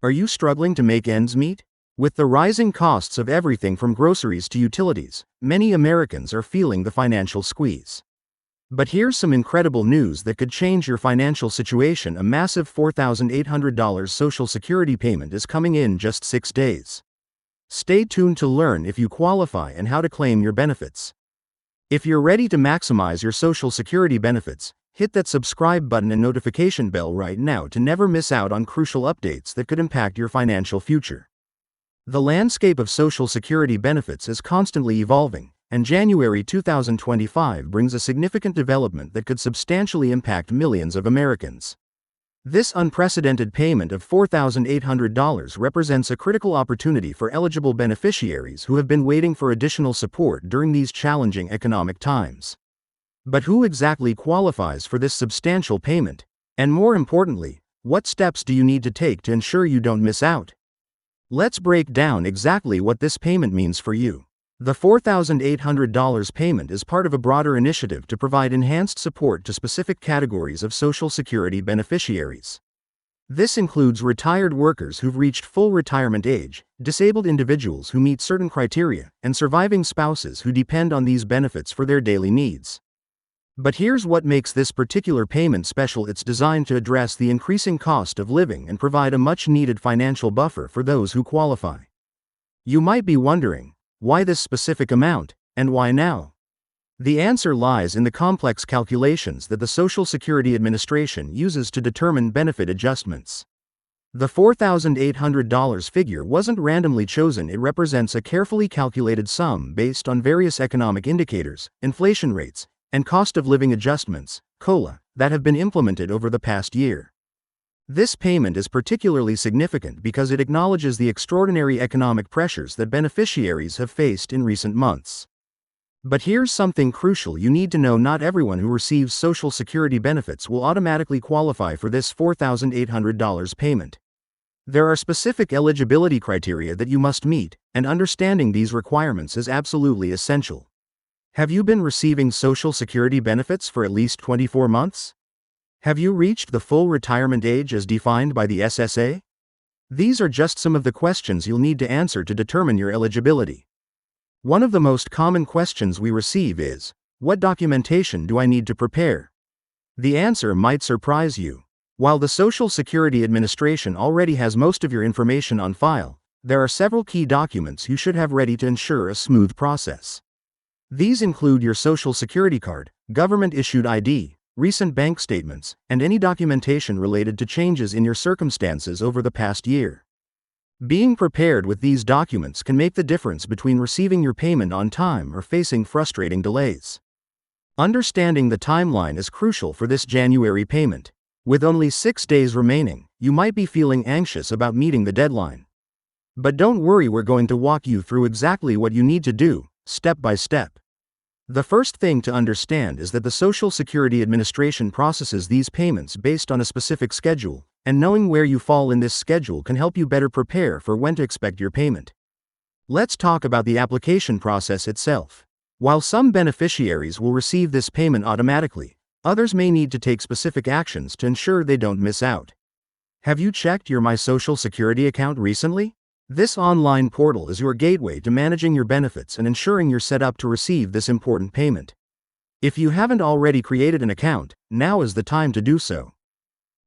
Are you struggling to make ends meet? With the rising costs of everything from groceries to utilities, many Americans are feeling the financial squeeze. But here's some incredible news that could change your financial situation. A massive $4,800 Social Security payment is coming in just 6 days. Stay tuned to learn if you qualify and how to claim your benefits. If you're ready to maximize your Social Security benefits, hit that subscribe button and notification bell right now to never miss out on crucial updates that could impact your financial future. The landscape of Social Security benefits is constantly evolving, and January 2025 brings a significant development that could substantially impact millions of Americans. This unprecedented payment of $4,800 represents a critical opportunity for eligible beneficiaries who have been waiting for additional support during these challenging economic times. But who exactly qualifies for this substantial payment? And more importantly, what steps do you need to take to ensure you don't miss out? Let's break down exactly what this payment means for you. The $4,800 payment is part of a broader initiative to provide enhanced support to specific categories of Social Security beneficiaries. This includes retired workers who've reached full retirement age, disabled individuals who meet certain criteria, and surviving spouses who depend on these benefits for their daily needs. But here's what makes this particular payment special. It's designed to address the increasing cost of living and provide a much-needed financial buffer for those who qualify. You might be wondering, why this specific amount, and why now? The answer lies in the complex calculations that the Social Security Administration uses to determine benefit adjustments. The $4,800 figure wasn't randomly chosen. It represents a carefully calculated sum based on various economic indicators, inflation rates, and cost of living adjustments, COLA, that have been implemented over the past year. This payment is particularly significant because it acknowledges the extraordinary economic pressures that beneficiaries have faced in recent months. But here's something crucial you need to know: not everyone who receives Social Security benefits will automatically qualify for this $4,800 payment. There are specific eligibility criteria that you must meet, and understanding these requirements is absolutely essential. Have you been receiving Social Security benefits for at least 24 months? Have you reached the full retirement age as defined by the SSA? These are just some of the questions you'll need to answer to determine your eligibility. One of the most common questions we receive is, what documentation do I need to prepare? The answer might surprise you. While the Social Security Administration already has most of your information on file, there are several key documents you should have ready to ensure a smooth process. These include your Social Security card, government-issued ID, recent bank statements, and any documentation related to changes in your circumstances over the past year. Being prepared with these documents can make the difference between receiving your payment on time or facing frustrating delays. Understanding the timeline is crucial for this January payment. With only 6 days remaining, you might be feeling anxious about meeting the deadline. But don't worry, we're going to walk you through exactly what you need to do, step by step. The first thing to understand is that the Social Security Administration processes these payments based on a specific schedule, and knowing where you fall in this schedule can help you better prepare for when to expect your payment. Let's talk about the application process itself. While some beneficiaries will receive this payment automatically, others may need to take specific actions to ensure they don't miss out. Have you checked your My Social Security account recently? This online portal is your gateway to managing your benefits and ensuring you're set up to receive this important payment. If you haven't already created an account, now is the time to do so.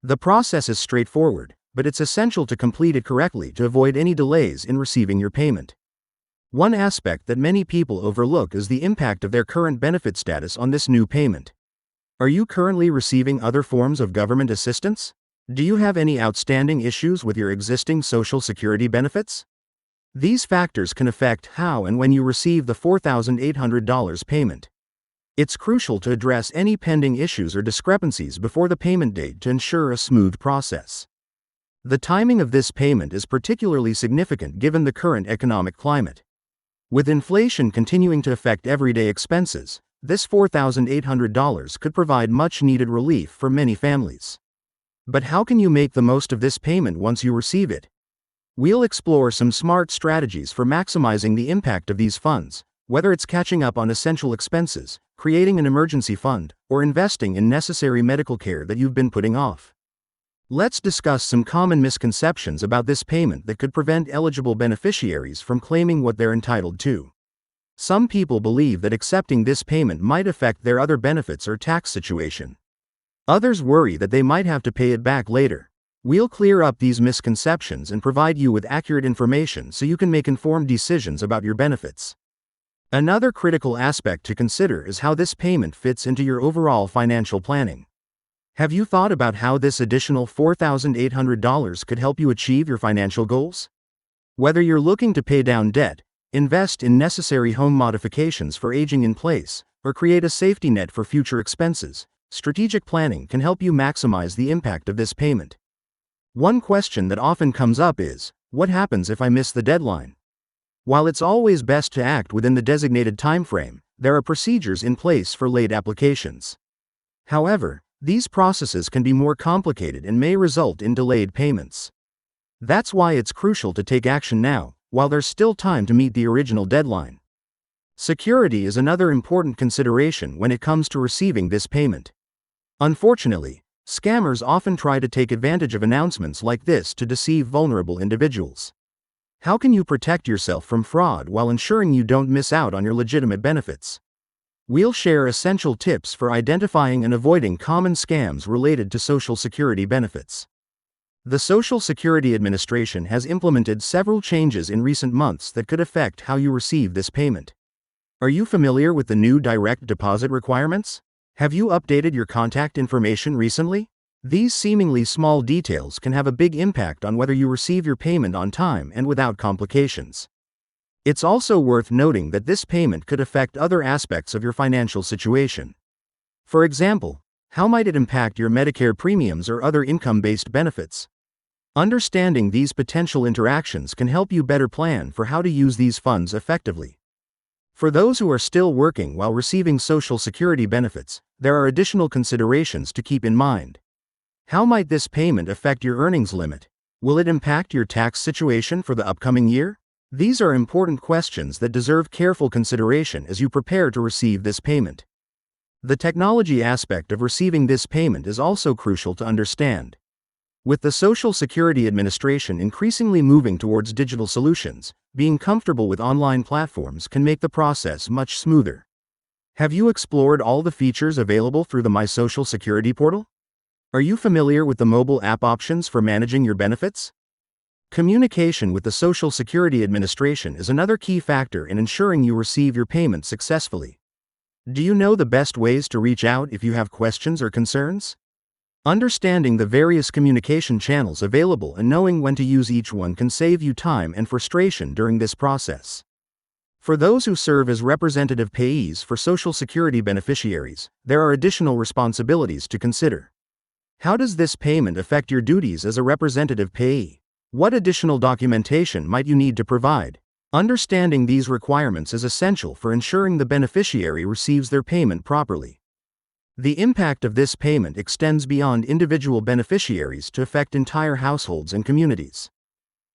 The process is straightforward, but it's essential to complete it correctly to avoid any delays in receiving your payment. One aspect that many people overlook is the impact of their current benefit status on this new payment. Are you currently receiving other forms of government assistance? Do you have any outstanding issues with your existing Social Security benefits? These factors can affect how and when you receive the $4,800 payment. It's crucial to address any pending issues or discrepancies before the payment date to ensure a smooth process. The timing of this payment is particularly significant given the current economic climate. With inflation continuing to affect everyday expenses, this $4,800 could provide much-needed relief for many families. But how can you make the most of this payment once you receive it? We'll explore some smart strategies for maximizing the impact of these funds, whether it's catching up on essential expenses, creating an emergency fund, or investing in necessary medical care that you've been putting off. Let's discuss some common misconceptions about this payment that could prevent eligible beneficiaries from claiming what they're entitled to. Some people believe that accepting this payment might affect their other benefits or tax situation. Others worry that they might have to pay it back later. We'll clear up these misconceptions and provide you with accurate information so you can make informed decisions about your benefits. Another critical aspect to consider is how this payment fits into your overall financial planning. Have you thought about how this additional $4,800 could help you achieve your financial goals? Whether you're looking to pay down debt, invest in necessary home modifications for aging in place, or create a safety net for future expenses, strategic planning can help you maximize the impact of this payment. One question that often comes up is, what happens if I miss the deadline? While it's always best to act within the designated timeframe, there are procedures in place for late applications. However, these processes can be more complicated and may result in delayed payments. That's why it's crucial to take action now, while there's still time to meet the original deadline. Security is another important consideration when it comes to receiving this payment. Unfortunately, scammers often try to take advantage of announcements like this to deceive vulnerable individuals. How can you protect yourself from fraud while ensuring you don't miss out on your legitimate benefits? We'll share essential tips for identifying and avoiding common scams related to Social Security benefits. The Social Security Administration has implemented several changes in recent months that could affect how you receive this payment. Are you familiar with the new direct deposit requirements? Have you updated your contact information recently? These seemingly small details can have a big impact on whether you receive your payment on time and without complications. It's also worth noting that this payment could affect other aspects of your financial situation. For example, how might it impact your Medicare premiums or other income-based benefits? Understanding these potential interactions can help you better plan for how to use these funds effectively. For those who are still working while receiving Social Security benefits, there are additional considerations to keep in mind. How might this payment affect your earnings limit? Will it impact your tax situation for the upcoming year? These are important questions that deserve careful consideration as you prepare to receive this payment. The technology aspect of receiving this payment is also crucial to understand. With the Social Security Administration increasingly moving towards digital solutions, being comfortable with online platforms can make the process much smoother. Have you explored all the features available through the My Social Security portal? Are you familiar with the mobile app options for managing your benefits? Communication with the Social Security Administration is another key factor in ensuring you receive your payment successfully. Do you know the best ways to reach out if you have questions or concerns? Understanding the various communication channels available and knowing when to use each one can save you time and frustration during this process. For those who serve as representative payees for Social Security beneficiaries, there are additional responsibilities to consider. How does this payment affect your duties as a representative payee? What additional documentation might you need to provide? Understanding these requirements is essential for ensuring the beneficiary receives their payment properly. The impact of this payment extends beyond individual beneficiaries to affect entire households and communities.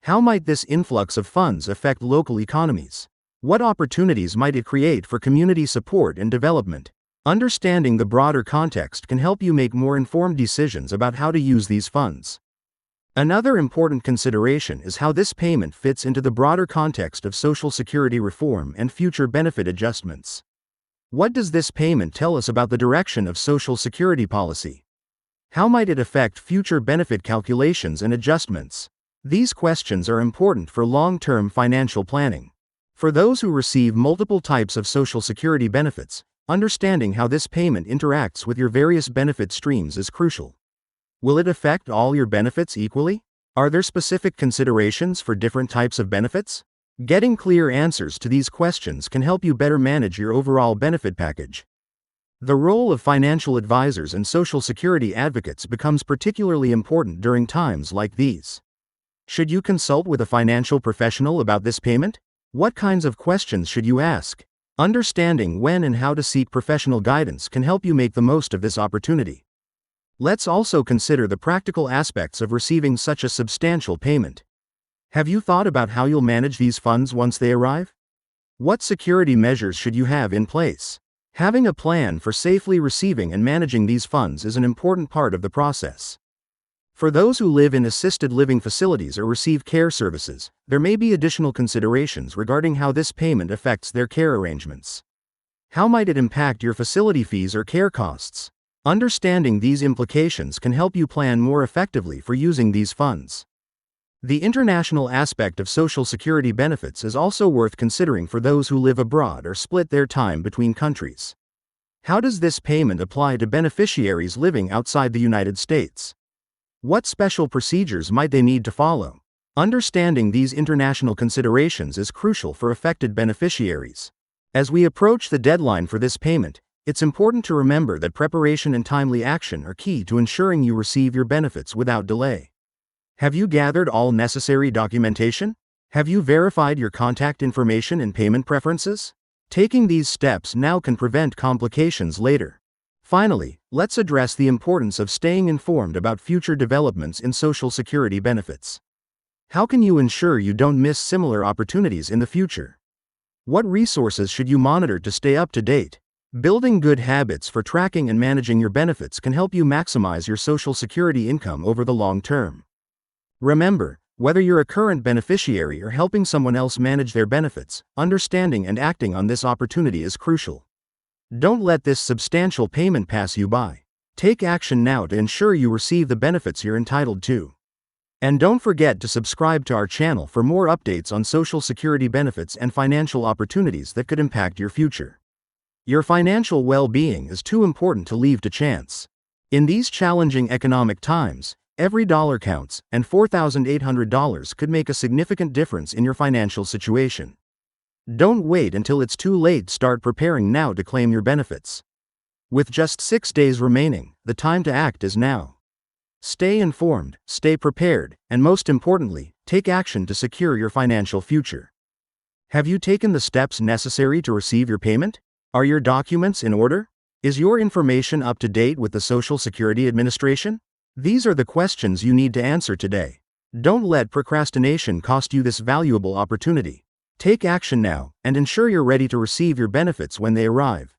How might this influx of funds affect local economies? What opportunities might it create for community support and development? Understanding the broader context can help you make more informed decisions about how to use these funds. Another important consideration is how this payment fits into the broader context of Social Security reform and future benefit adjustments. What does this payment tell us about the direction of Social Security policy? How might it affect future benefit calculations and adjustments? These questions are important for long-term financial planning. For those who receive multiple types of Social Security benefits, understanding how this payment interacts with your various benefit streams is crucial. Will it affect all your benefits equally? Are there specific considerations for different types of benefits? Getting clear answers to these questions can help you better manage your overall benefit package. The role of financial advisors and Social Security advocates becomes particularly important during times like these. Should you consult with a financial professional about this payment? What kinds of questions should you ask? Understanding when and how to seek professional guidance can help you make the most of this opportunity. Let's also consider the practical aspects of receiving such a substantial payment. Have you thought about how you'll manage these funds once they arrive? What security measures should you have in place? Having a plan for safely receiving and managing these funds is an important part of the process. For those who live in assisted living facilities or receive care services, there may be additional considerations regarding how this payment affects their care arrangements. How might it impact your facility fees or care costs? Understanding these implications can help you plan more effectively for using these funds. The international aspect of Social Security benefits is also worth considering for those who live abroad or split their time between countries. How does this payment apply to beneficiaries living outside the United States? What special procedures might they need to follow? Understanding these international considerations is crucial for affected beneficiaries. As we approach the deadline for this payment, it's important to remember that preparation and timely action are key to ensuring you receive your benefits without delay. Have you gathered all necessary documentation? Have you verified your contact information and payment preferences? Taking these steps now can prevent complications later. Finally, let's address the importance of staying informed about future developments in Social Security benefits. How can you ensure you don't miss similar opportunities in the future? What resources should you monitor to stay up to date? Building good habits for tracking and managing your benefits can help you maximize your Social Security income over the long term. Remember, whether you're a current beneficiary or helping someone else manage their benefits, understanding and acting on this opportunity is crucial. Don't let this substantial payment pass you by. Take action now to ensure you receive the benefits you're entitled to. And don't forget to subscribe to our channel for more updates on Social Security benefits and financial opportunities that could impact your future. Your financial well-being is too important to leave to chance. In these challenging economic times, every dollar counts, and $4,800 could make a significant difference in your financial situation. Don't wait until it's too late. Start preparing now to claim your benefits. With just 6 days remaining, the time to act is now. Stay informed, stay prepared, and most importantly, take action to secure your financial future. Have you taken the steps necessary to receive your payment? Are your documents in order? Is your information up to date with the Social Security Administration? These are the questions you need to answer today. Don't let procrastination cost you this valuable opportunity. Take action now, and ensure you're ready to receive your benefits when they arrive.